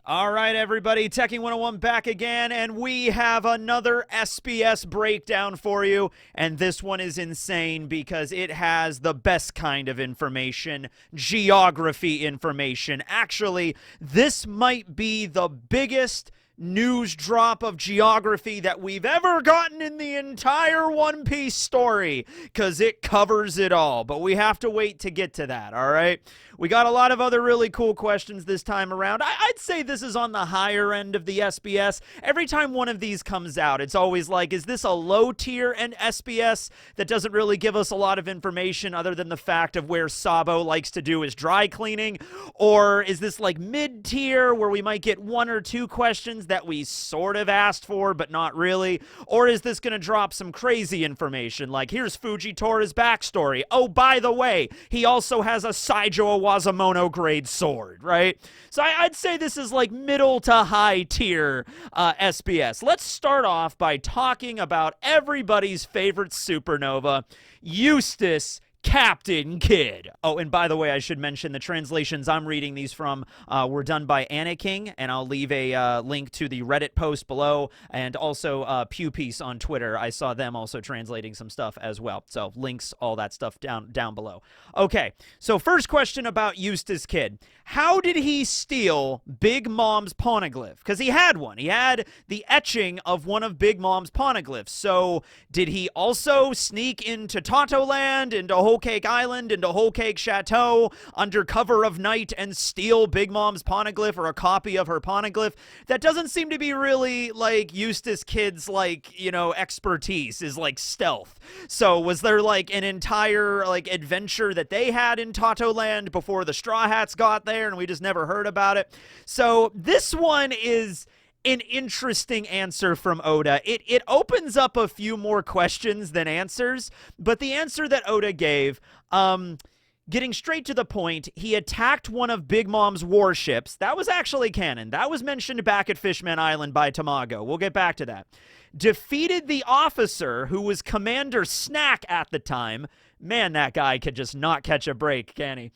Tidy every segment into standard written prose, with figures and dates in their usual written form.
All right, everybody, Teching 101 back again, and we have another SBS breakdown for you. And this one is insane because it has the best kind of information, geography information. Actually, this might be the biggest news drop of geography that we've ever gotten in the entire One Piece story, because it covers it all. But we have to wait to get to that, all right? We got a lot of other really cool questions this time around. I'd say this is on the higher end of the SBS. Every time one of these comes out, it's always like, is this a low tier and SBS that doesn't really give us a lot of information other than the fact of where Sabo likes to do his dry cleaning? Or is this like mid tier where we might get one or two questions that we sort of asked for but not really? Or is this going to drop some crazy information like, here's Fujitori's backstory. Oh, by the way, he also has a Saijo Wazamono grade sword, right? So I'd say this is like middle to high tier SBS. Let's start off by talking about everybody's favorite supernova, Eustace Captain Kidd. Oh, and by the way, I should mention the translations I'm reading these from were done by Anna King, and I'll leave a link to the Reddit post below, and also Pew Piece on Twitter. I saw them also translating some stuff as well. So links, all that stuff down below. Okay, so first question about Eustace Kidd. How did he steal Big Mom's Poneglyph? Because he had one. He had the etching of one of Big Mom's Poneglyphs. So did he also sneak into Tatoland, into Whole Cake Island, into Whole Cake Chateau under cover of night and steal Big Mom's Poneglyph or a copy of her Poneglyph? That doesn't seem to be really like Eustace Kidd's expertise, is like stealth. So was there like an entire adventure that they had in Tatoland before the Straw Hats got there and we just never heard about it? So this one is an interesting answer from Oda. It opens up a few more questions than answers, but the answer that Oda gave, getting straight to the point, he attacked one of Big Mom's warships. That was actually canon. That was mentioned back at Fishman Island by Tamago. We'll get back to that. Defeated the officer who was Commander Snack at the time. Man, that guy could just not catch a break, can he?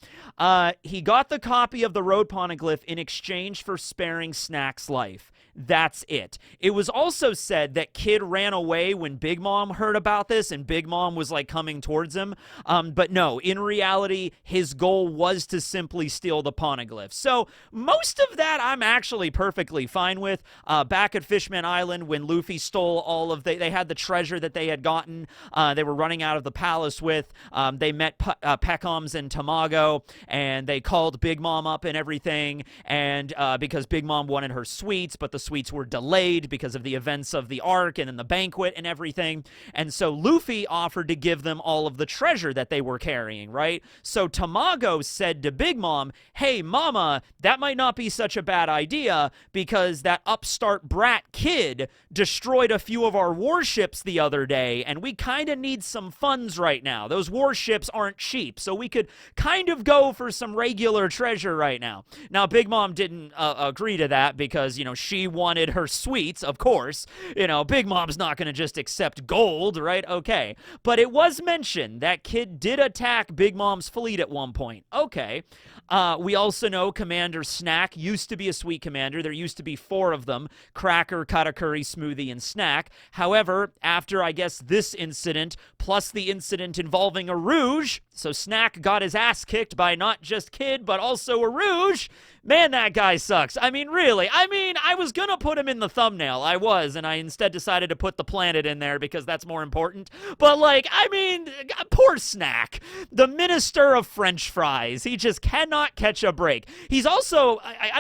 He got the copy of the Road Poneglyph in exchange for sparing Snack's life. That's it. It was also said that Kid ran away when Big Mom heard about this and Big Mom was like coming towards him. But no, in reality, his goal was to simply steal the Poneglyph. So most of that I'm actually perfectly fine with. Back at Fishman Island when Luffy stole all of they had the treasure that they had gotten. They were running out of the palace with. They met Peckhams and Tamago and they called Big Mom up and everything. And because Big Mom wanted her sweets, but the sweets were delayed because of the events of the arc and then the banquet and everything. And so Luffy offered to give them all of the treasure that they were carrying, right? So Tamago said to Big Mom, hey, Mama, that might not be such a bad idea because that upstart brat Kid destroyed a few of our warships the other day and we kind of need some funds right now. Those warships aren't cheap, so we could kind of go for some regular treasure right now. Now, Big Mom didn't agree to that because, she wanted her sweets, of course. Big Mom's not going to just accept gold, right? Okay. But it was mentioned that Kid did attack Big Mom's fleet at one point. Okay. We also know Commander Snack used to be a sweet commander. There used to be 4 of them: Cracker, Katakuri, Smoothie, and Snack. However, after, I guess, this incident, plus the incident involving a Rouge, so Snack got his ass kicked by not just Kid, but also a Rouge. Man, that guy sucks. I mean, really. I was going to put him in the thumbnail. I was, and I instead decided to put the planet in there because that's more important. But, poor Snack. The minister of French fries. He just cannot catch a break. He's also,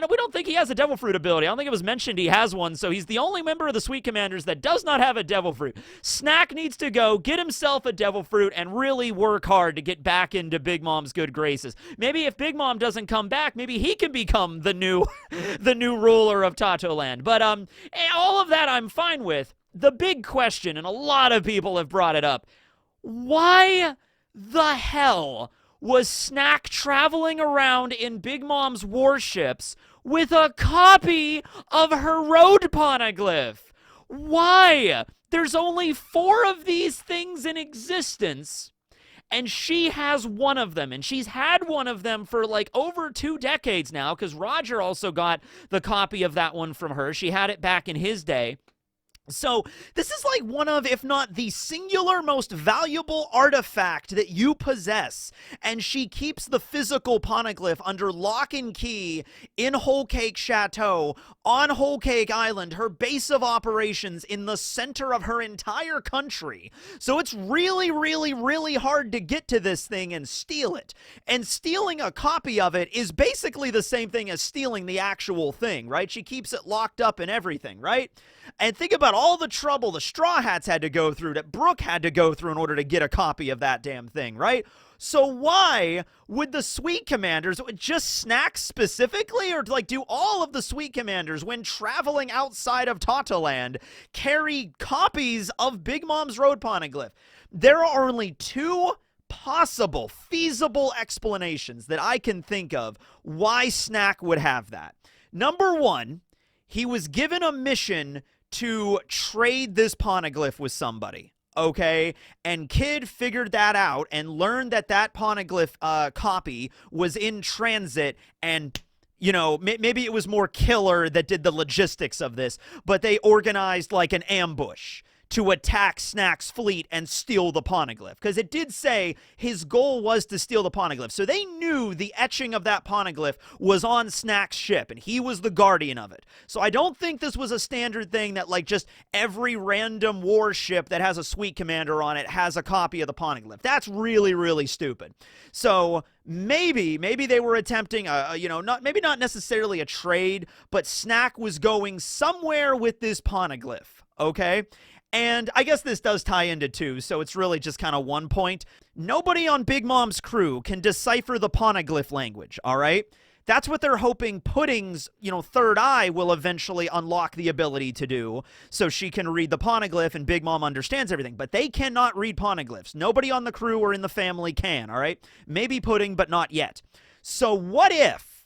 we don't think he has a Devil Fruit ability. I don't think it was mentioned he has one, so he's the only member of the Sweet Commanders that does not have a Devil Fruit. Snack needs to go get himself a Devil Fruit and really work hard to get back into Big Mom's good graces. Maybe if Big Mom doesn't come back, maybe he can become the new ruler of Tatoland. But all of that I'm fine with. The big question, and a lot of people have brought it up, why the hell was Snack traveling around in Big Mom's warships with a copy of her Road Poneglyph? Why? There's only 4 of these things in existence, And she has one of them, and she's had one of them for like over 2 decades now, because Roger also got the copy of that one from her. She had it back in his day. So this is like one of, if not the singular most valuable artifact that you possess. And she keeps the physical Poneglyph under lock and key in Whole Cake Chateau on Whole Cake Island, her base of operations in the center of her entire country. So it's really, really, really hard to get to this thing and steal it. And stealing a copy of it is basically the same thing as stealing the actual thing, right? She keeps it locked up and everything, right? And think about all the trouble the Straw Hats had to go through, that Brooke had to go through in order to get a copy of that damn thing, right? So why would the Sweet Commanders, just Snack specifically, or like do all of the Sweet Commanders, when traveling outside of Tataland, carry copies of Big Mom's Road Poneglyph? There are only 2 possible, feasible explanations that I can think of why Snack would have that. Number 1, he was given a mission to trade this Poneglyph with somebody, okay? And Kid figured that out and learned that that Poneglyph copy was in transit, and, you know, maybe it was more Killer that did the logistics of this, but they organized like an ambush to attack Snack's fleet and steal the Poneglyph. Because it did say his goal was to steal the Poneglyph. So they knew the etching of that Poneglyph was on Snack's ship, and he was the guardian of it. So I don't think this was a standard thing that, like, just every random warship that has a Sweet Commander on it has a copy of the Poneglyph. That's really, really stupid. So maybe they were attempting maybe not necessarily a trade, but Snack was going somewhere with this Poneglyph, okay? And I guess this does tie into 2, so it's really just kind of 1 point. Nobody on Big Mom's crew can decipher the Poneglyph language, all right? That's what they're hoping Pudding's, third eye will eventually unlock the ability to do, so she can read the Poneglyph and Big Mom understands everything. But they cannot read Poneglyphs. Nobody on the crew or in the family can, all right? Maybe Pudding, but not yet. So what if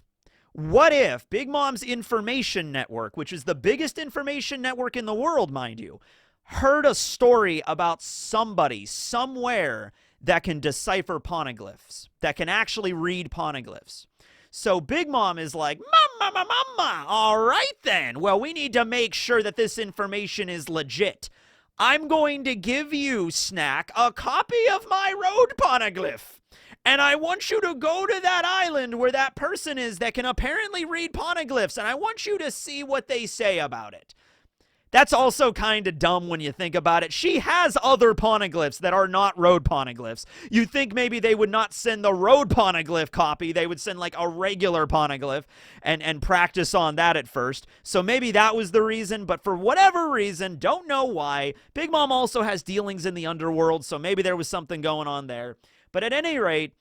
Big Mom's information network, which is the biggest information network in the world, mind you, heard a story about somebody somewhere that can decipher Poneglyphs, that can actually read Poneglyphs? So Big Mom is like, Mama, all right then. Well, we need to make sure that this information is legit. I'm going to give you, Snack, a copy of my road Poneglyph. And I want you to go to that island where that person is that can apparently read Poneglyphs, and I want you to see what they say about it. That's also kind of dumb when you think about it. She has other Poneglyphs that are not road Poneglyphs. You think maybe they would not send the road Poneglyph copy. They would send like a regular Poneglyph and practice on that at first. So maybe that was the reason. But for whatever reason, don't know why, Big Mom also has dealings in the underworld. So maybe there was something going on there. But at any rate,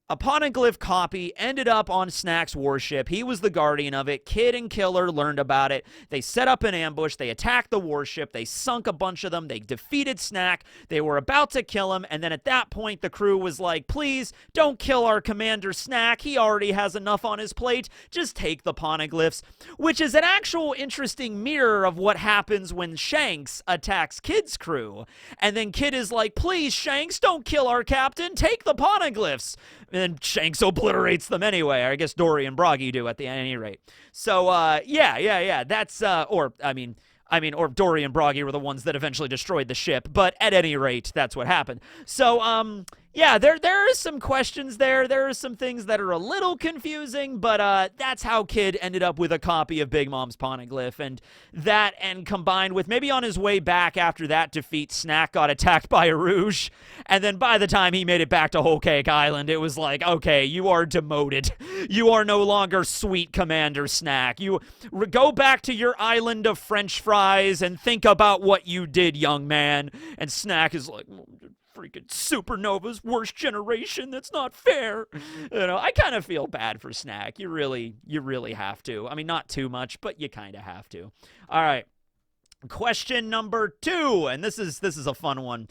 a Poneglyph copy ended up on Snack's warship. He was the guardian of it. Kid and Killer learned about it. They set up an ambush. They attacked the warship. They sunk a bunch of them. They defeated Snack. They were about to kill him. And then at that point, the crew was like, please don't kill our commander Snack. He already has enough on his plate. Just take the Poneglyphs, which is an actual interesting mirror of what happens when Shanks attacks Kid's crew. And then Kid is like, please, Shanks, don't kill our captain. Take the Poneglyphs. And Shanks obliterates them anyway. I guess Dory and Broggy do at any rate. So, yeah. That's, or Dory and Broggy were the ones that eventually destroyed the ship. But at any rate, that's what happened. So, yeah, there are some questions there. There are some things that are a little confusing, but that's how Kid ended up with a copy of Big Mom's Poneglyph. And that, and combined with maybe on his way back after that defeat, Snack got attacked by a Rouge. And then by the time he made it back to Whole Cake Island, it was like, okay, you are demoted. You are no longer Sweet Commander Snack. You go back to your island of French fries and think about what you did, young man. And Snack is like, freaking Supernova's worst generation. That's not fair. I kind of feel bad for Snack. You really have to. I mean, not too much, but you kind of have to. All right. Question number 2, and this is a fun one.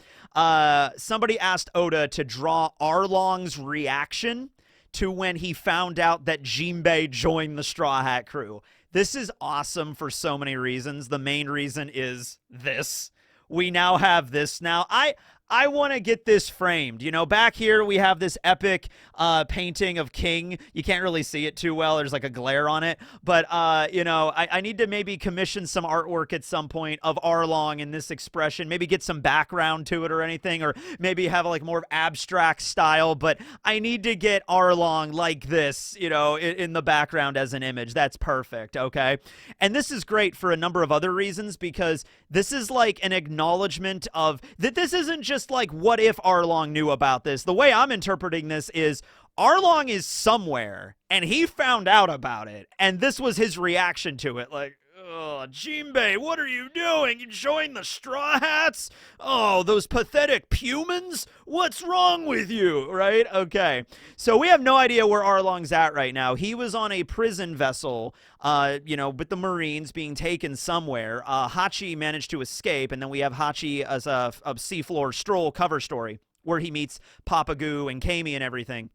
Somebody asked Oda to draw Arlong's reaction to when he found out that Jinbe joined the Straw Hat crew. This is awesome for so many reasons. The main reason is this. We now have this now. I want to get this framed. You know, back here we have this epic painting of King. You can't really see it too well. There's like a glare on it. But, you know, I need to maybe commission some artwork at some point of Arlong in this expression. Maybe get some background to it or anything. Or maybe have like more of abstract style. But I need to get Arlong like this, you know, in the background as an image. That's perfect, okay? And this is great for a number of other reasons because this is like an acknowledgement of that this isn't just like what if Arlong knew about this. The way I'm interpreting this is Arlong is somewhere and he found out about it and this was his reaction to it, like, oh, Jinbe, what are you doing? You joined the Straw Hats? Oh, those pathetic Pumans? What's wrong with you? Right? Okay. So we have no idea where Arlong's at right now. He was on a prison vessel, you know, with the Marines being taken somewhere. Hachi managed to escape, and then we have Hachi as a seafloor stroll cover story where he meets Papagu and Kami and everything.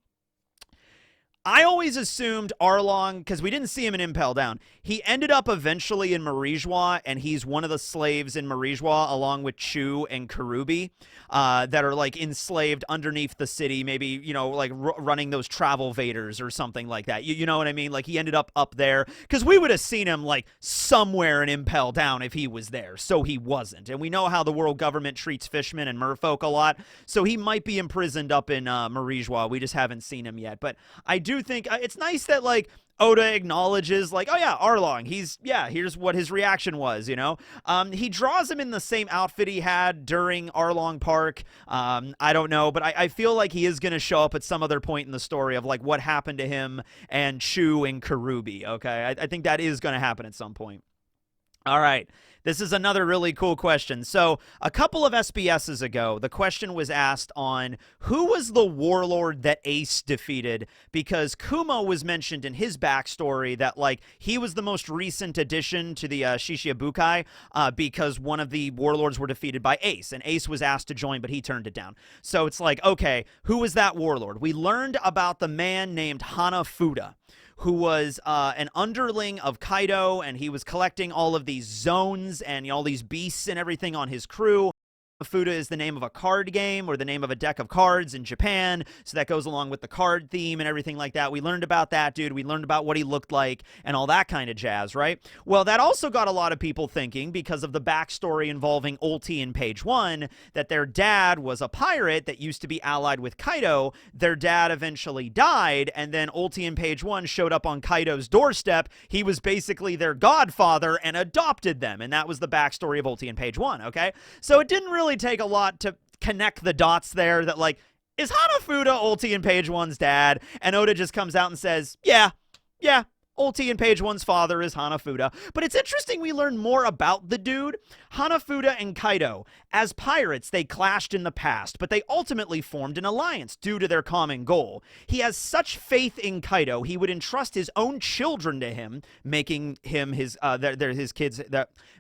I always assumed Arlong, because we didn't see him in Impel Down, he ended up eventually in Marijois, and he's one of the slaves in Marijois, along with Chu and Karubi, that are, like, enslaved underneath the city, maybe, you know, like, running those travel vaders or something like that. You know what I mean? Like, he ended up there, because we would have seen him, like, somewhere in Impel Down if he was there, so he wasn't. And we know how the world government treats fishmen and merfolk a lot, so he might be imprisoned up in Marijois. We just haven't seen him yet, but I do think it's nice that, like, Oda acknowledges, like, oh yeah, Arlong, here's what his reaction was, you know? He draws him in the same outfit he had during Arlong Park. I don't know, but I feel like he is going to show up at some other point in the story of, like, what happened to him and Chu and Karubi, okay? I think that is going to happen at some point. All right. This is another really cool question. So a couple of SBSs ago, the question was asked on who was the warlord that Ace defeated, because Kumo was mentioned in his backstory that, like, he was the most recent addition to the Shishiabukai because one of the warlords were defeated by Ace, and Ace was asked to join, but he turned it down. So it's like, okay, who was that warlord? We learned about the man named Hanafuda, who was an underling of Kaido, and he was collecting all of these zones and all these beasts and everything on his crew. Hanafuda is the name of a card game or the name of a deck of cards in Japan, so that goes along with the card theme and everything like that. We learned about that dude. We learned about what he looked like and all that kind of jazz, right? Well, that also got a lot of people thinking, because of the backstory involving Ulti in page 1, that their dad was a pirate that used to be allied with Kaido. Their dad eventually died, and then Ulti in page 1 showed up on Kaido's doorstep. He was basically their godfather and adopted them, and that was the backstory of Ulti in page 1, okay? So it didn't really take a lot to connect the dots there, that, like, is Hanafuda Ulti in page 1's dad? And Oda just comes out and says, yeah, Ulti in page 1's father is Hanafuda. But it's interesting we learn more about the dude. Hanafuda and Kaido, as pirates, they clashed in the past, but they ultimately formed an alliance due to their common goal. He has such faith in Kaido, he would entrust his own children to him, making him his kids,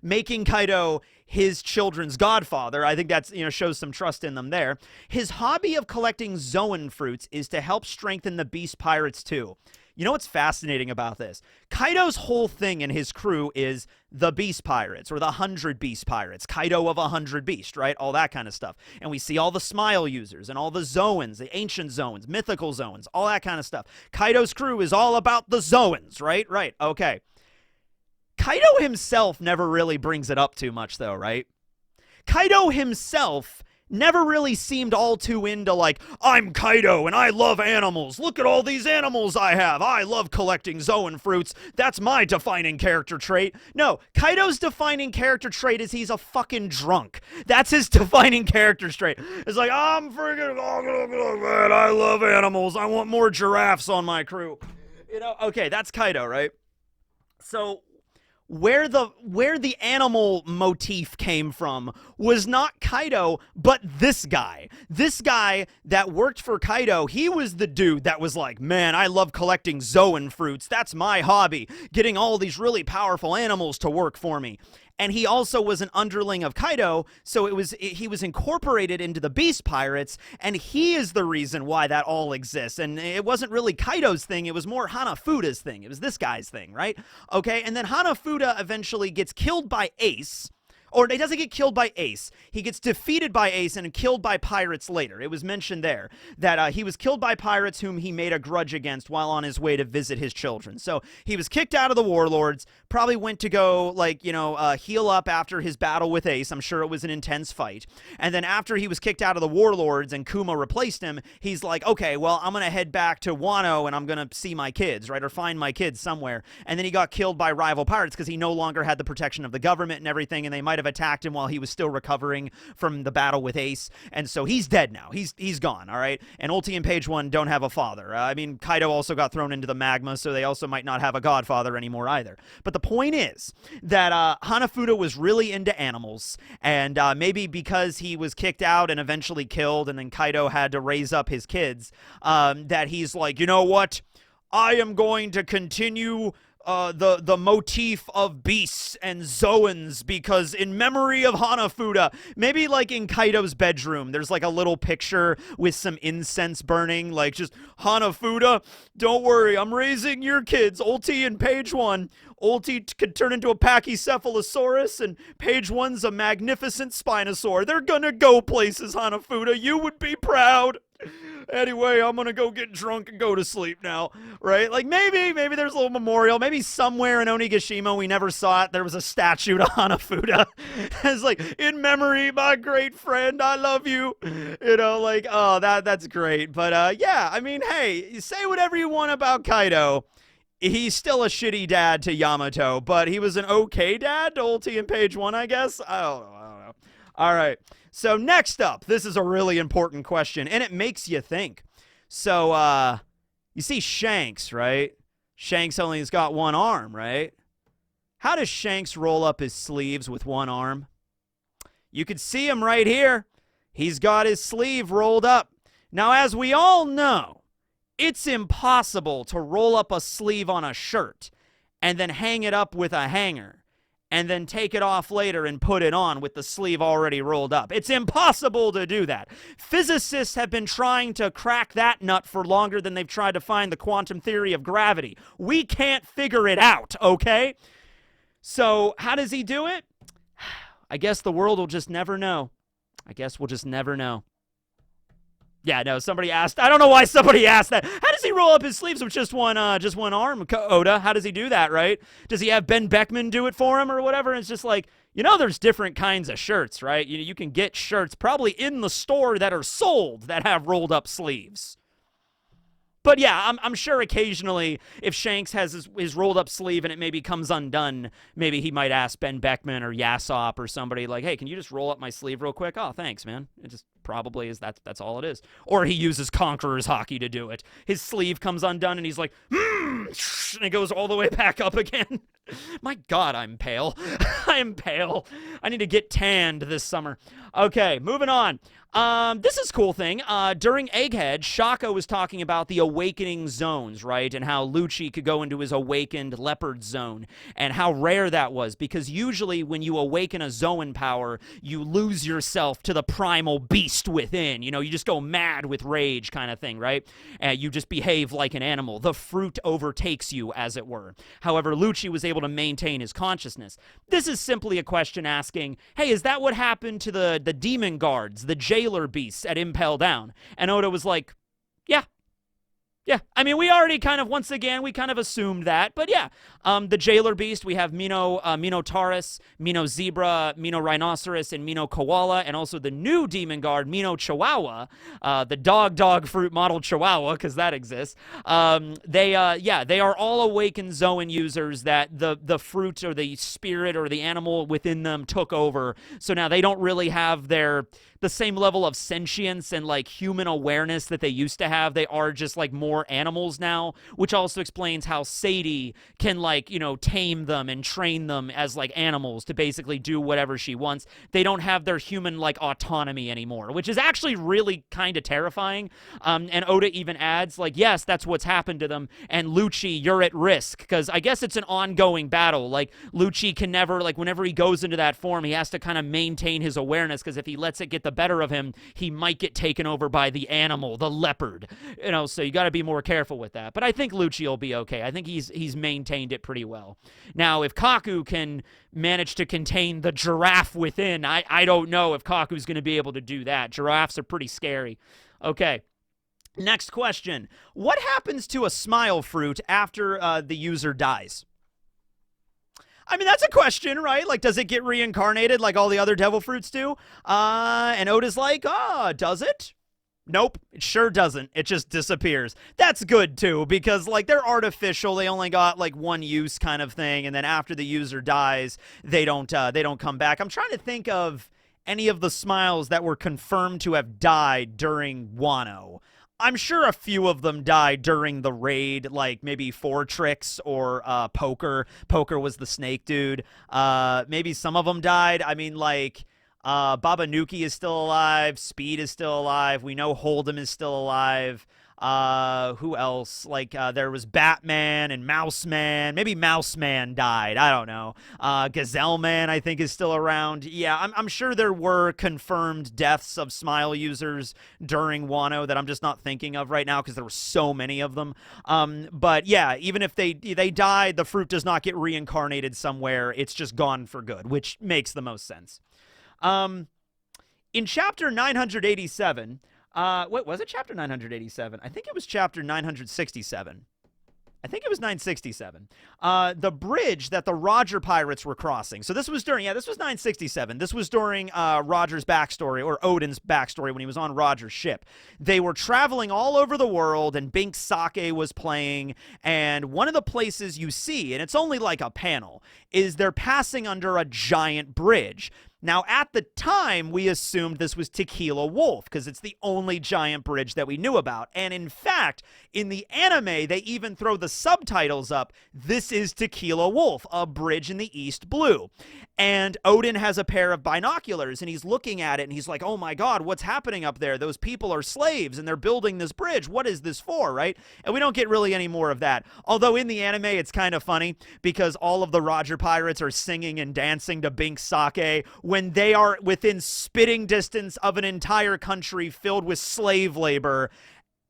making Kaido his children's godfather. I think that's, you know, shows some trust in them there. His hobby of collecting Zoan fruits is to help strengthen the beast pirates too. You know what's fascinating about this? Kaido's whole thing and his crew is the Beast Pirates, or the 100 Beast Pirates, Kaido of 100 Beast, right? All that kind of stuff. And we see all the Smile users and all the Zoans, the ancient Zoans, mythical Zoans, all that kind of stuff. Kaido's crew is all about the Zoans, right? Right, okay. Kaido himself never really brings it up too much, though, right? Kaido himself never really seemed all too into, like, I'm Kaido and I love animals. Look at all these animals I have. I love collecting Zoan fruits. That's my defining character trait. No, Kaido's defining character trait is he's a fucking drunk. That's his defining character trait. It's like, I'm freaking, oh, man, I love animals. I want more giraffes on my crew. You know, okay, that's Kaido, right? So where the animal motif came from was not Kaido, but this guy. This guy that worked for Kaido, he was the dude that was like, man, I love collecting Zoan fruits. That's my hobby, getting all these really powerful animals to work for me. And he also was an underling of Kaido, so he was incorporated into the Beast Pirates, and he is the reason why that all exists. And it wasn't really Kaido's thing, it was more Hanafuda's thing. It was this guy's thing, right? Okay, and then Hanafuda eventually gets killed by Ace. Or he doesn't get killed by Ace. He gets defeated by Ace and killed by pirates later. It was mentioned there that he was killed by pirates whom he made a grudge against while on his way to visit his children. So he was kicked out of the Warlords, probably went to go, heal up after his battle with Ace. I'm sure it was an intense fight. And then after he was kicked out of the Warlords and Kuma replaced him, he's like, okay, well, I'm going to head back to Wano and I'm going to see my kids, right? Or find my kids somewhere. And then he got killed by rival pirates because he no longer had the protection of the government and everything, and they might have attacked him while he was still recovering from the battle with Ace, and so he's dead now. He's gone, all right? And Ulti and Page One don't have a father. Kaido also got thrown into the magma, so they also might not have a godfather anymore either. But the point is that Hanafuda was really into animals, and maybe because he was kicked out and eventually killed, and then Kaido had to raise up his kids, that he's like, you know what? I am going to continue the motif of beasts and Zoans, because in memory of Hanafuda, maybe like in Kaido's bedroom, there's like a little picture with some incense burning, like just, Hanafuda, don't worry, I'm raising your kids, Ulti and Page One. Ulti could turn into a Pachycephalosaurus, and Page One's a magnificent Spinosaur. They're gonna go places, Hanafuda. You would be proud. Anyway, I'm gonna go get drunk and go to sleep now, right? Like, maybe there's a little memorial. Maybe somewhere in Onigashima, we never saw it, there was a statue to Hanafuda. It's like, in memory, my great friend, I love you. You know, like, oh, that's great. But, yeah, I mean, hey, say whatever you want about Kaido. He's still a shitty dad to Yamato, but he was an okay dad to Ulti and Page One, I guess? I don't know. All right. So next up, this is a really important question, and it makes you think. So, you see Shanks, right? Shanks only has got one arm, right? How does Shanks roll up his sleeves with one arm? You could see him right here. He's got his sleeve rolled up. Now, as we all know, it's impossible to roll up a sleeve on a shirt and then hang it up with a hanger and then take it off later and put it on with the sleeve already rolled up. It's impossible to do that. Physicists have been trying to crack that nut for longer than they've tried to find the quantum theory of gravity. We can't figure it out, okay? So how does he do it? I guess the world will just never know. I guess we'll just never know. Yeah, no, somebody asked. I don't know why somebody asked that. How does he roll up his sleeves with just one arm, Oda? How does he do that, right? Does he have Ben Beckman do it for him or whatever? It's just like, you know, there's different kinds of shirts, right? You can get shirts probably in the store that are sold that have rolled up sleeves. But yeah, I'm sure occasionally if Shanks has his rolled up sleeve and it maybe comes undone, maybe he might ask Ben Beckman or Yasop or somebody like, hey, can you just roll up my sleeve real quick? Oh, thanks, man. It just probably is that's all it is. Or he uses Conqueror's Hockey to do it. His sleeve comes undone and he's like, and it goes all the way back up again. My God, I'm pale. I am pale. I need to get tanned this summer. Okay, moving on. This is a cool thing. During Egghead, Shaka was talking about the awakening zones, right? And how Lucci could go into his awakened leopard zone and how rare that was, because usually when you awaken a Zoan power, you lose yourself to the primal beast within. You know, you just go mad with rage kind of thing, right? You just behave like an animal. The fruit overtakes you, as it were. However, Lucci was able to maintain his consciousness. This is simply a question asking, hey, is that what happened to the demon guards, the jailer beasts at Impel Down? And Oda was like, yeah. Yeah, I mean, we already kind of, once again, we kind of assumed that. But yeah, the Jailer Beast, we have Minotaurus, Mino Zebra, Mino Rhinoceros, and Mino Koala, and also the new Demon Guard, Mino Chihuahua, the dog fruit model Chihuahua, because that exists. They are all awakened Zoan users that the fruit or the spirit or the animal within them took over. So now they don't really have the same level of sentience and like human awareness that they used to have. They are just like more animals now, which also explains how Sadie can like, you know, tame them and train them as like animals to basically do whatever she wants. They don't have their human like autonomy anymore, which is actually really kind of terrifying. And Oda even adds like, yes, that's what's happened to them. And Lucci, you're at risk, because I guess it's an ongoing battle. Like Lucci can never, like whenever he goes into that form, he has to kind of maintain his awareness, because if he lets it get the better of him, he might get taken over by the animal, the leopard. You know, so you got to be be more careful with that. But I think Lucci will be okay. I think he's maintained it pretty well. Now, if Kaku can manage to contain the giraffe within, I don't know if Kaku's going to be able to do that. Giraffes are pretty scary. Okay. Next question. What happens to a smile fruit after the user dies? I mean, that's a question, right? Like, does it get reincarnated like all the other devil fruits do? And Oda's like, does it? Nope, it sure doesn't. It just disappears. That's good, too, because, like, they're artificial. They only got, like, one use kind of thing, and then after the user dies, they don't come back. I'm trying to think of any of the smiles that were confirmed to have died during Wano. I'm sure a few of them died during the raid, like maybe Fortrix or Poker. Poker was the snake dude. Maybe some of them died. I mean, like, Babanuki is still alive. Speed is still alive. We know Hold'em is still alive. Who else? Like, there was Batman and Mouseman. Maybe Mouseman died. I don't know. Gazelle Man, I think, is still around. Yeah, I'm sure there were confirmed deaths of Smile users during Wano that I'm just not thinking of right now because there were so many of them. But yeah, even if they died, the fruit does not get reincarnated somewhere. It's just gone for good, which makes the most sense. In chapter 987... what was it? Chapter 987. I think it was chapter 967. I think it was 967. The bridge that the Roger pirates were crossing. So this was during, this was 967. This was during Roger's backstory, or Odin's backstory when he was on Roger's ship. They were traveling all over the world, and Bink Sake was playing, and one of the places you see, and it's only like a panel, is they're passing under a giant bridge. Now, at the time, we assumed this was Tequila Wolf because it's the only giant bridge that we knew about. And in fact, in the anime, they even throw the subtitles up. This is Tequila Wolf, a bridge in the East Blue. And Odin has a pair of binoculars, and he's looking at it, and he's like, oh my god, what's happening up there? Those people are slaves, and they're building this bridge. What is this for, right? And we don't get really any more of that. Although in the anime, it's kind of funny because all of the Roger pirates are singing and dancing to Bink Sake when they are within spitting distance of an entire country filled with slave labor.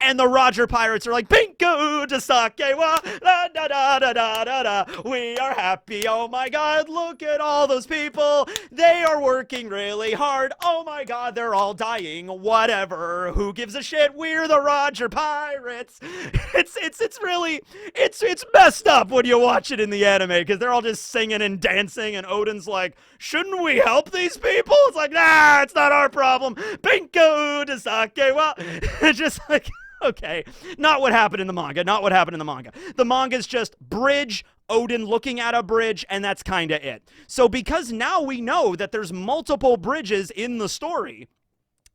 And the Roger pirates are like, Pinku to sake wa, la da da da da da da. We are happy, oh my god, look at all those people. They are working really hard. Oh my god, they're all dying. Whatever. Who gives a shit? We're the Roger pirates. It's messed up when you watch it in the anime because they're all just singing and dancing, and Odin's like, shouldn't we help these people? It's like, nah, it's not our problem. Pinku to sake wa. It's just like, okay, not what happened in the manga, not what happened in the manga. The manga's just bridge, Odin looking at a bridge, and that's kind of it. So because now we know that there's multiple bridges in the story,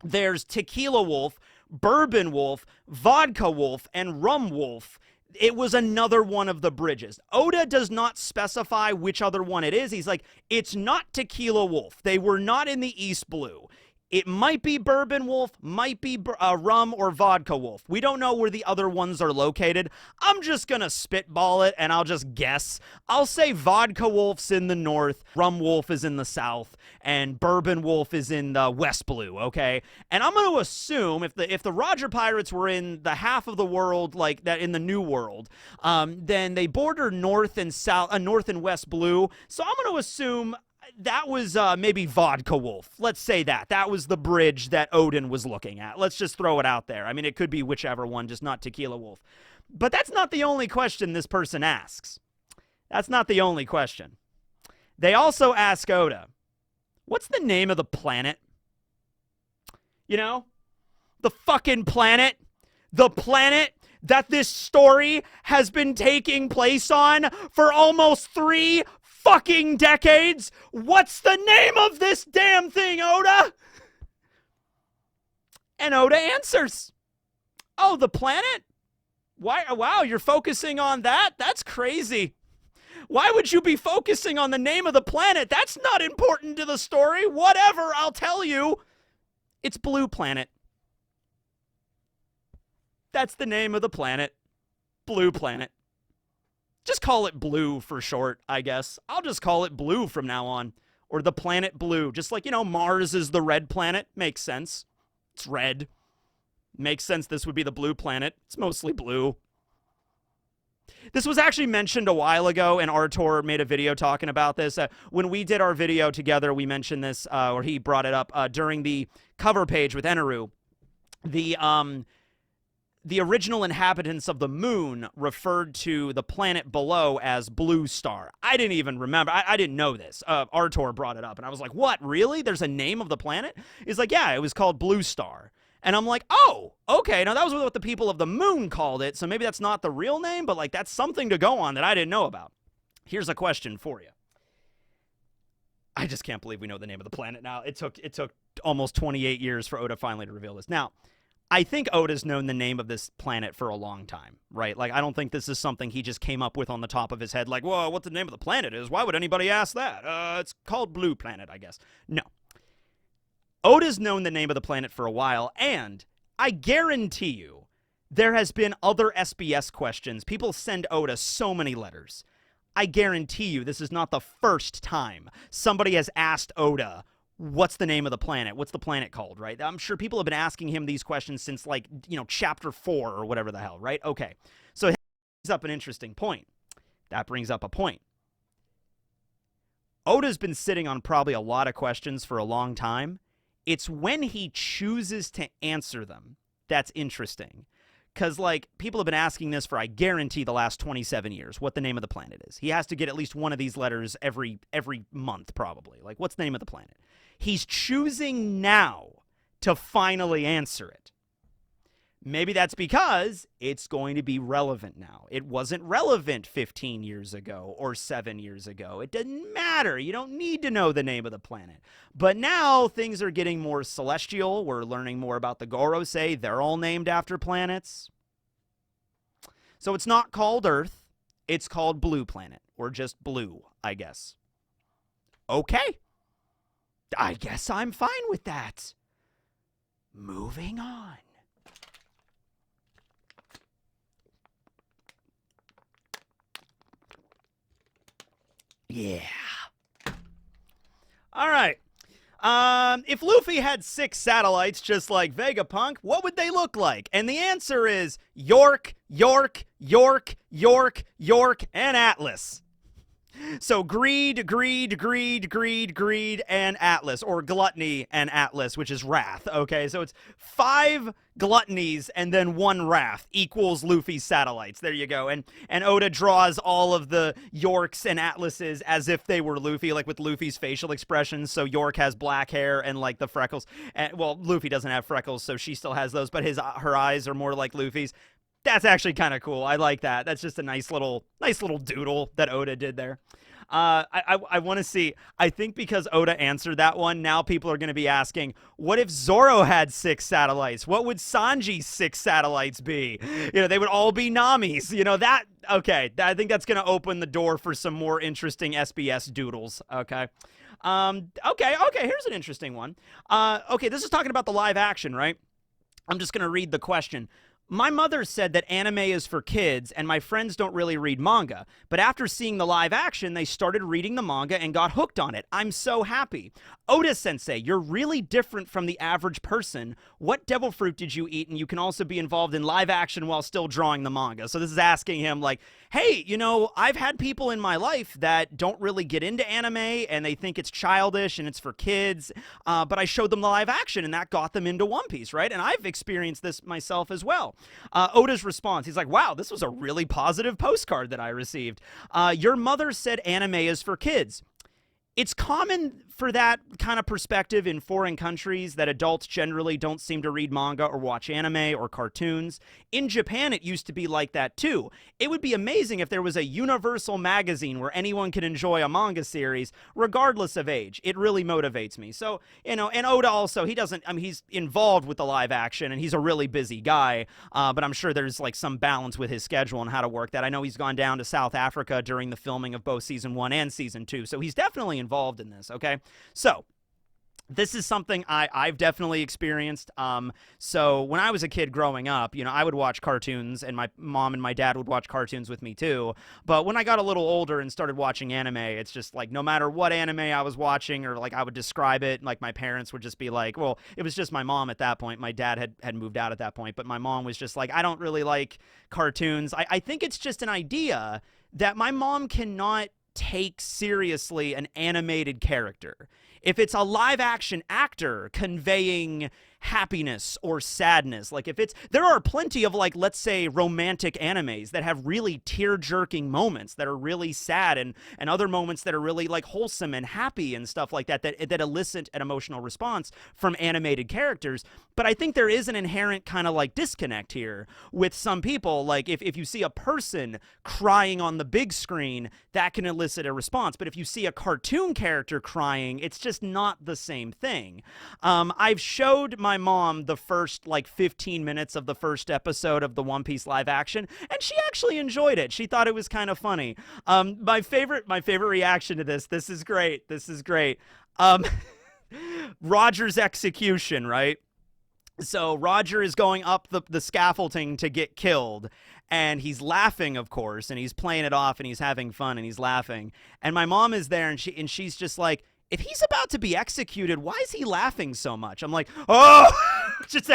there's Tequila Wolf, Bourbon Wolf, Vodka Wolf, and Rum Wolf. It was another one of the bridges. Oda does not specify which other one it is. He's like, it's not Tequila Wolf. They were not in the East Blue. It might be Bourbon Wolf, might be Rum or Vodka Wolf. We don't know where the other ones are located. I'm just going to spitball it, and I'll just guess. I'll say Vodka Wolf's in the north, Rum Wolf is in the south, and Bourbon Wolf is in the West Blue, okay? And I'm going to assume if the Roger Pirates were in the half of the world like that in the New World, then they border north and south, north and West Blue. So I'm going to assume that was maybe Vodka Wolf. Let's say that. That was the bridge that Odin was looking at. Let's just throw it out there. I mean, it could be whichever one, just not Tequila Wolf. But that's not the only question this person asks. That's not the only question. They also ask Oda, what's the name of the planet? You know? The fucking planet. The planet that this story has been taking place on for almost 3 fucking decades. What's the name of this damn thing, Oda? And Oda answers, oh, the planet? Why? Wow, you're focusing on that? That's crazy. Why would you be focusing on the name of the planet? That's not important to the story. Whatever, I'll tell you. It's Blue Planet. That's the name of the planet. Blue Planet. Just call it Blue for short, I guess. I'll just call it Blue from now on. Or the planet Blue. Just like, you know, Mars is the red planet. Makes sense. It's red. Makes sense this would be the blue planet. It's mostly blue. This was actually mentioned a while ago, and Artur made a video talking about this. When we did our video together, we mentioned this, or he brought it up during the cover page with Eneru. The original inhabitants of the moon referred to the planet below as Blue Star. I didn't even remember. I didn't know this. Artur brought it up, and I was like, what, really? There's a name of the planet? He's like, yeah, it was called Blue Star. And I'm like, oh, okay. Now, that was what the people of the moon called it, so maybe that's not the real name, but, like, that's something to go on that I didn't know about. Here's a question for you. I just can't believe we know the name of the planet now. It took almost 28 years for Oda finally to reveal this. Now, I think Oda's known the name of this planet for a long time, right? Like, I don't think this is something he just came up with on the top of his head, like, whoa, what the name of the planet is? Why would anybody ask that? It's called Blue Planet, I guess. No. Oda's known the name of the planet for a while, and I guarantee you there has been other SBS questions. People send Oda so many letters. I guarantee you this is not the first time somebody has asked Oda, what's the name of the planet? What's the planet called, right? I'm sure people have been asking him these questions since, like, chapter 4 or whatever the hell, right? Okay, so that brings up an interesting point. That brings up a point. Oda's been sitting on probably a lot of questions for a long time. It's when he chooses to answer them that's interesting. Because, like, people have been asking this for, I guarantee, the last 27 years, what the name of the planet is. He has to get at least one of these letters every month, probably. Like, what's the name of the planet? He's choosing now to finally answer it. Maybe that's because it's going to be relevant now. It wasn't relevant 15 years ago or 7 years ago. It doesn't matter. You don't need to know the name of the planet. But now things are getting more celestial. We're learning more about the Gorosei. They're all named after planets. So it's not called Earth. It's called Blue Planet, or just blue, I guess. Okay. I guess I'm fine with that. Moving on. Yeah. All right. If Luffy had 6 satellites just like Vegapunk, what would they look like? And the answer is York, York, York, York, York, and Atlas. So greed, greed, greed, greed, greed, and Atlas, or gluttony and Atlas, which is wrath. Okay, so it's 5 gluttonies and then 1 wrath equals Luffy's satellites. There you go. And Oda draws all of the Yorks and Atlases as if they were Luffy, like with Luffy's facial expressions. So York has black hair and like the freckles. And, well, Luffy doesn't have freckles, so she still has those, but her eyes are more like Luffy's. That's actually kind of cool. I like that. That's just a nice little doodle that Oda did there. I want to see. I think because Oda answered that one, now people are going to be asking, what if Zoro had 6 satellites? What would Sanji's 6 satellites be? They would all be Nami's. Okay. I think that's going to open the door for some more interesting SBS doodles. Okay. Okay. Here's an interesting one. Okay. This is talking about the live action, right? I'm just going to read the question. My mother said that anime is for kids, and my friends don't really read manga. But after seeing the live action, they started reading the manga and got hooked on it. I'm so happy. Oda-sensei, you're really different from the average person. What devil fruit did you eat? And you can also be involved in live action while still drawing the manga. So this is asking him, like, hey, I've had people in my life that don't really get into anime, and they think it's childish and it's for kids. But I showed them the live action, and that got them into One Piece, right? And I've experienced this myself as well. Oda's response, he's like, wow, this was a really positive postcard that I received. Your mother said anime is for kids. It's common for that kind of perspective in foreign countries that adults generally don't seem to read manga or watch anime or cartoons. In Japan, it used to be like that too. It would be amazing if there was a universal magazine where anyone could enjoy a manga series regardless of age. It really motivates me. So, and Oda also, he's involved with the live action and he's a really busy guy, but I'm sure there's like some balance with his schedule and how to work that. I know he's gone down to South Africa during the filming of both season 1 and season 2, so he's definitely involved in this, okay? So, This is something I've definitely experienced. So when I was a kid growing up, I would watch cartoons, and my mom and my dad would watch cartoons with me too. But when I got a little older and started watching anime, it's just like no matter what anime I was watching, or like I would describe it, like my parents would just be like, well, it was just my mom at that point. My dad had moved out at that point, but my mom was just like, I don't really like cartoons. I think it's just an idea that my mom cannot take seriously an animated character. If it's a live action actor conveying happiness or sadness, like if it's, there are plenty of, like, let's say romantic animes that have really tear-jerking moments that are really sad, and other moments that are really like wholesome and happy and stuff like that that elicit an emotional response from animated characters. But I think there is an inherent kind of like disconnect here with some people. Like if you see a person crying on the big screen, that can elicit a response. But if you see a cartoon character crying, it's just not the same thing. I've showed my mom the first like 15 minutes of the first episode of the One Piece live action, and she actually enjoyed it. She thought it was kind of funny. My favorite reaction to this is great. This is great. Roger's execution, right? So Roger is going up the scaffolding to get killed, and he's laughing, of course, and he's playing it off, and he's having fun, and he's laughing. And my mom is there, and she's just like, if he's about to be executed, why is he laughing so much? I'm like, oh, just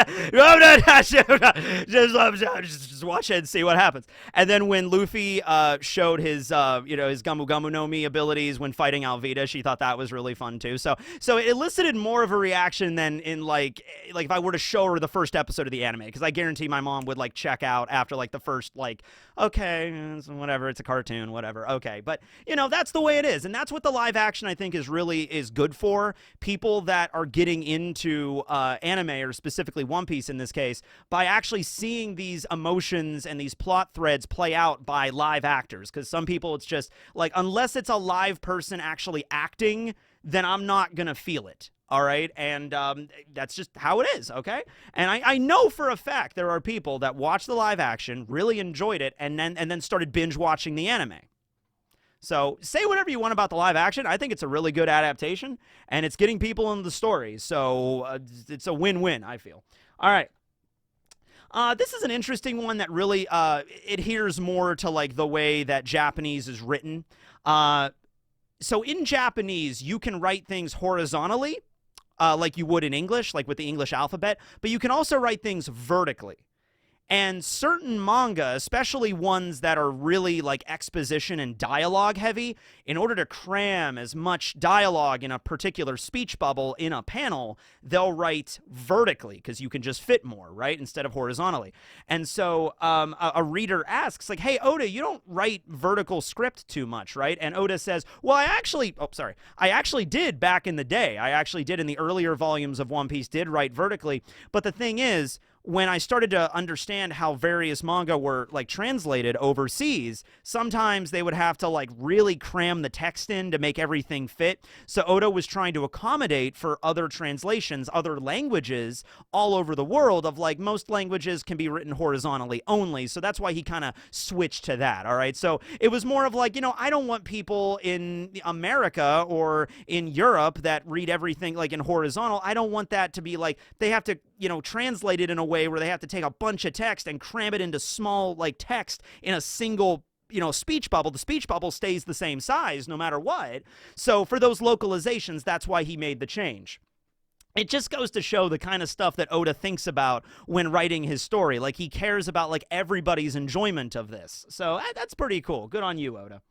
watch it and see what happens. And then when Luffy showed his his Gamu Gamu no Mi abilities when fighting Alvida, she thought that was really fun too. So it elicited more of a reaction than in like if I were to show her the first episode of the anime, because I guarantee my mom would like check out after like the first, like, okay, whatever, it's a cartoon, whatever, okay. But that's the way it is, and that's what the live action I think is good for people that are getting into anime, or specifically One Piece in this case, by actually seeing these emotions and these plot threads play out by live actors. Because some people, it's just like, unless it's a live person actually acting, then I'm not gonna feel it. All right, and that's just how it is, okay? And I know for a fact there are people that watched the live action, really enjoyed it, and then started binge watching the anime. So say whatever you want about the live action. I think it's a really good adaptation, and it's getting people into the story. So it's a win-win, I feel. All right. This is an interesting one that really adheres more to like the way that Japanese is written. So in Japanese, you can write things horizontally, like you would in English, like with the English alphabet, but you can also write things vertically. And certain manga, especially ones that are really like exposition and dialogue heavy, in order to cram as much dialogue in a particular speech bubble in a panel, they'll write vertically because you can just fit more, right, instead of horizontally. And so a reader asks, like, hey, Oda, you don't write vertical script too much, right? And Oda says, well, I actually did back in the day. I actually did in the earlier volumes of One Piece, did write vertically. But the thing is, when I started to understand how various manga were like translated overseas, sometimes they would have to like really cram the text in to make everything fit. So Oda was trying to accommodate for other translations, other languages all over the world, of like most languages can be written horizontally only. So that's why he kind of switched to that. All right. So it was more of like, I don't want people in America or in Europe that read everything like in horizontal. I don't want that to be like, they have to, translate it in a way where they have to take a bunch of text and cram it into small like text in a single speech bubble. The speech bubble stays the same size no matter what. So for those localizations, that's why he made the change. It just goes to show the kind of stuff that Oda thinks about when writing his story. Like, he cares about like everybody's enjoyment of this. So that's pretty cool. Good on you, Oda.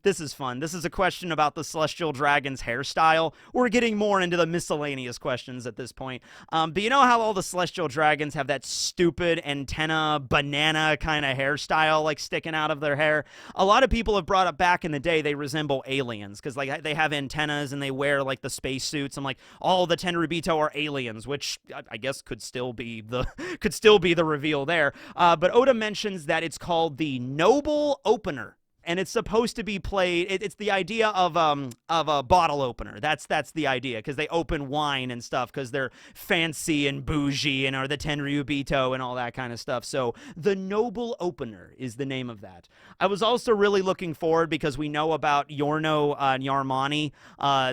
This is fun. This is a question about the Celestial Dragon's hairstyle. We're getting more into the miscellaneous questions at this point. But you know how all the Celestial Dragons have that stupid antenna, banana kind of hairstyle, like sticking out of their hair? A lot of people have brought up back in the day they resemble aliens, because like they have antennas and they wear like the spacesuits. I'm like, all the Tenryubito are aliens, which I guess could still be the reveal there. But Oda mentions that it's called the Noble Opener. and it's supposed to be played. It's the idea of a bottle opener. That's the idea, because they open wine and stuff because they're fancy and bougie and are the Tenryubito and all that kind of stuff. So the Noble Opener is the name of that. I was also really looking forward, because we know about Yorno Yarmani,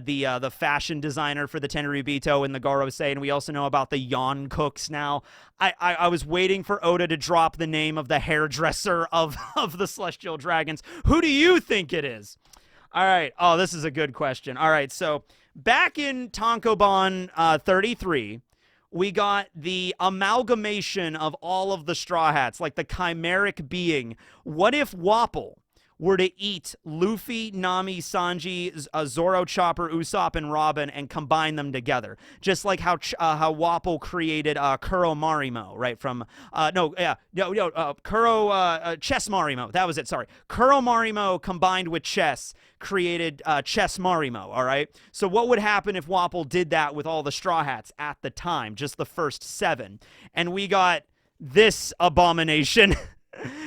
the fashion designer for the Tenryubito and the Gorosei, and we also know about the Yon Cooks now. I was waiting for Oda to drop the name of the hairdresser of the Celestial Dragons. Who do you think it is? All right. Oh, this is a good question. All right. So back in Tankobon 33, we got the amalgamation of all of the Straw Hats, like the chimeric being. What if Wapol were to eat Luffy, Nami, Sanji, Zoro, Chopper, Usopp, and Robin and combine them together? Just like how Wapol created Kuro Marimo, right? From, Chess Marimo. That was it, sorry. Kuro Marimo combined with Chess created Chess Marimo, all right? So what would happen if Wapol did that with all the Straw Hats at the time, just the first 7? And we got this abomination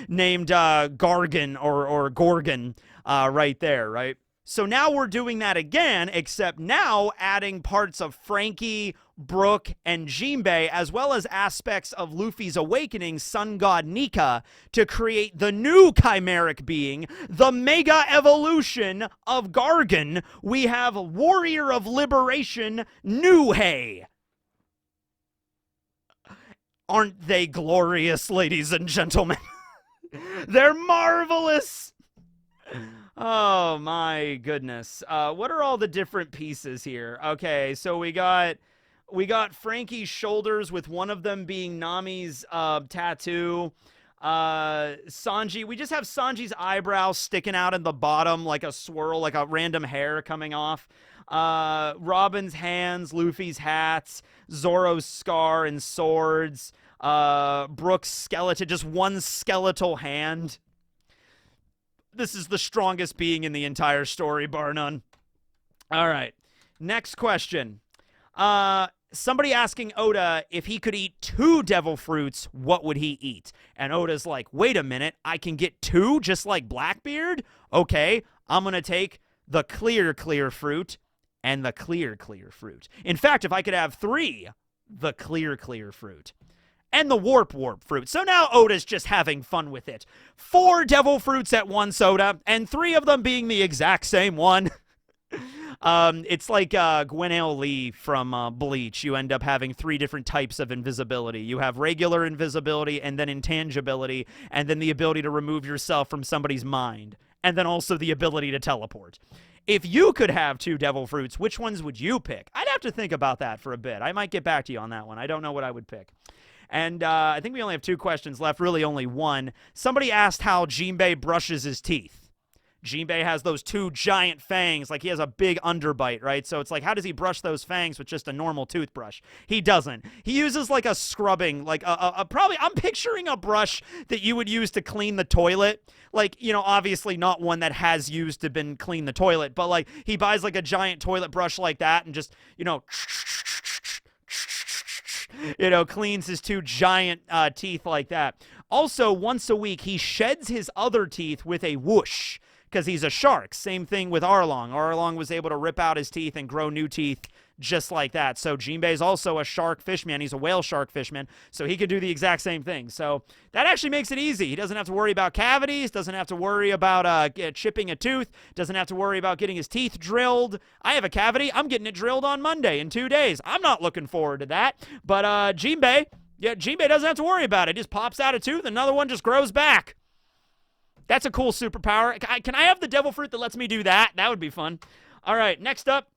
named Gargan or Gorgon right there, right? So now we're doing that again, except now adding parts of Frankie, Brook, and Jinbe, as well as aspects of Luffy's awakening, Sun God Nika, to create the new chimeric being, the mega evolution of Gargan. We have Warrior of Liberation, Nuhei. Aren't they glorious, ladies and gentlemen? They're marvelous. Oh my goodness. What are all the different pieces here? Okay, so we got Frankie's shoulders, with one of them being Nami's tattoo. Sanji, we just have Sanji's eyebrows sticking out in the bottom like a swirl, like a random hair coming off. Robin's hands, Luffy's hats, Zoro's scar and swords, Brook's skeleton, just one skeletal hand. This is the strongest being in the entire story, bar none. All right, next question. Somebody asking Oda if he could eat 2 devil fruits, what would he eat? And Oda's like, wait a minute, I can get 2 just like Blackbeard? Okay, I'm going to take the clear fruit and the clear fruit. In fact, if I could have 3, the clear fruit. And the warp fruit. So now Oda's just having fun with it. 4 devil fruits at once, Oda, and 3 of them being the exact same one. It's like Gwenail Lee from Bleach. You end up having 3 different types of invisibility. You have regular invisibility, and then intangibility, and then the ability to remove yourself from somebody's mind, and then also the ability to teleport. If you could have 2 devil fruits, which ones would you pick? I'd have to think about that for a bit. I might get back to you on that one. I don't know what I would pick. And I think we only have 2 questions left, really only one. Somebody asked how Jinbe brushes his teeth. Jinbe has those 2 giant fangs, like he has a big underbite, right? So it's like, how does he brush those fangs with just a normal toothbrush? He doesn't. He uses like a scrubbing, like probably, I'm picturing a brush that you would use to clean the toilet. Like, you know, obviously not one that has used to been clean the toilet, but like he buys like a giant toilet brush like that and just, cleans his 2 giant teeth like that. Also, once a week, he sheds his other teeth with a whoosh, because he's a shark. Same thing with Arlong. Arlong was able to rip out his teeth and grow new teeth just like that. So Jinbe's also a shark fishman. He's a whale shark fishman, so he could do the exact same thing. So that actually makes it easy. He doesn't have to worry about cavities, doesn't have to worry about chipping a tooth, doesn't have to worry about getting his teeth drilled. I have a cavity. I'm getting it drilled on Monday in 2 days. I'm not looking forward to that. But Jinbe doesn't have to worry about it. He just pops out a tooth, another one just grows back. That's a cool superpower. Can I have the devil fruit that lets me do that? That would be fun. All right, next up.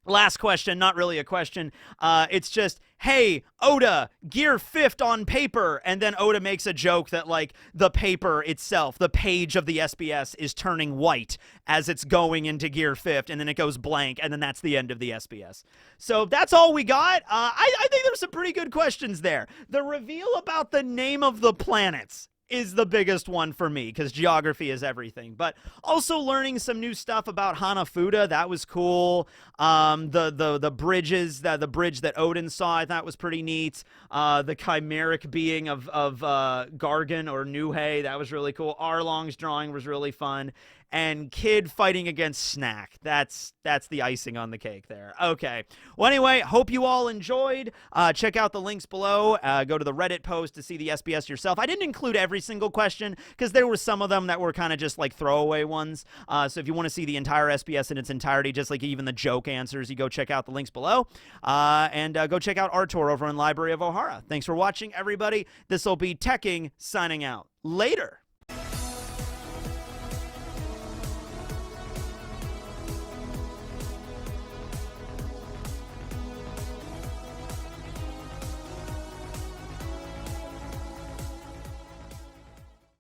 Last question, not really a question. It's just, hey, Oda, Gear 5th on paper. And then Oda makes a joke that, like, the paper itself, the page of the SBS is turning white as it's going into Gear 5th, and then it goes blank, and then that's the end of the SBS. So that's all we got. I think there's some pretty good questions there. The reveal about the name of the planets is the biggest one for me because geography is everything. But also learning some new stuff about Hanafuda, that was cool. The bridges, the bridge that Odin saw, I thought was pretty neat. The chimeric being of Gargan or Nuhe, that was really cool. Arlong's drawing was really fun. And Kid fighting against Snack. That's the icing on the cake there. Okay. Well, anyway, hope you all enjoyed. Check out the links below. Go to the Reddit post to see the SBS yourself. I didn't include every single question because there were some of them that were kind of just like throwaway ones. So if you want to see the entire SBS in its entirety, just like even the joke answers, you go check out the links below. And go check out our tour over in Library of Ohara. Thanks for watching, everybody. This will be Teching signing out. Later.